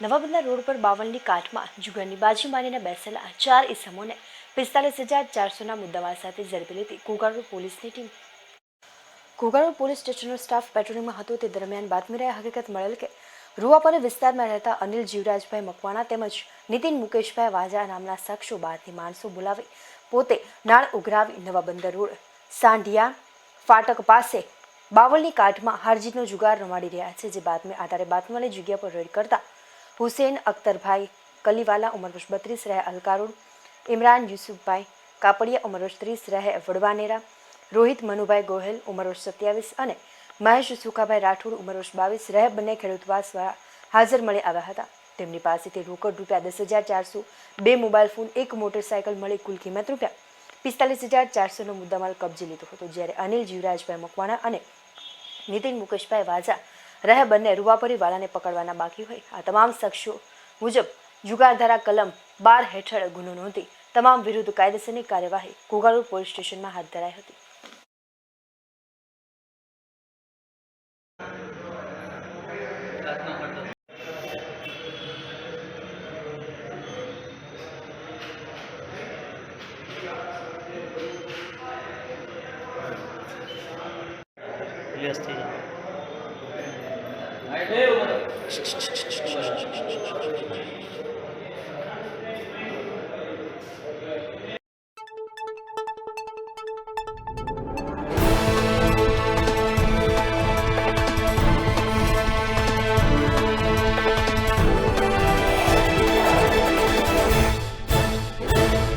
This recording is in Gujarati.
નવાબંદર રોડ પર બાવળની કાંઠમાં જુગારની બાજી મારીને બેસેલા 4 ઇસમોને 45,400ના મુદ્દામાલ સાથે ઝડપી લીધી ઘોઘા પોલીસની ટીમ। ઘોઘા પોલીસ સ્ટેશનનો સ્ટાફ પેટ્રોલિંગમાં હતો તે દરમિયાન બાતમીરાએ હકીકત મળેલ કે રૂવાપરી વિસ્તારમાં રહેતા અનિલ જીવરાજભાઈ મકવાણા તેમજ નીતિન મુકેશભાઈ વાજા નામના શખ્સો બહારથી માણસો બોલાવી પોતે નાળ ઉઘરાવી નવાબંદર રોડ સાંઢિયા ફાટક પાસે બાવળની કાંઠમાં હારજીતનો જુગાર રમાડી રહ્યા છે। જે બાતમી આધારે બાતમીવાળી જગ્યા પર રેડ કરતા હુસેન અખ્તરભાઈ કલીવાલા ઉંમર વર્ષ 32 રહે અલકારોડ, ઇમરાન યુસુફભાઈ કાપડિયા ઉંમર વર્ષ 30 રહે વડવાનેરા, રોહિત મનુભાઈ ગોહેલ ઉંમર વર્ષ 27 અને મહેશ સુખાભાઈ રાઠોડ ઉંમર વર્ષ 22 રહે બંને ખેડૂતવાસવાળા હાજર મળી આવ્યા હતા। તેમની પાસેથી રોકડ રૂપિયા 10,400, 2 મોબાઈલ ફોન, 1 મોટરસાયકલ મળી કુલ કિંમત રૂપિયા 45,400નો મુદ્દામાલ કબજે લીધો હતો। જ્યારે અનિલ જીવરાજભાઈ મકવાણા અને નીતિન મુકેશભાઈ વાજા રહે બંને રૂવાપરીવાળાને પકડવાના બાકી હોય। આ તમામ શખ્સો મુજબ જુગારધારા કલમ 12 હેઠળ ગુનો નોંધી તમામ વિરુદ્ધ કાયદેસરની કાર્યવાહી ઘોઘા પોલીસ સ્ટેશનમાં હાથ ધરાઈ હતી।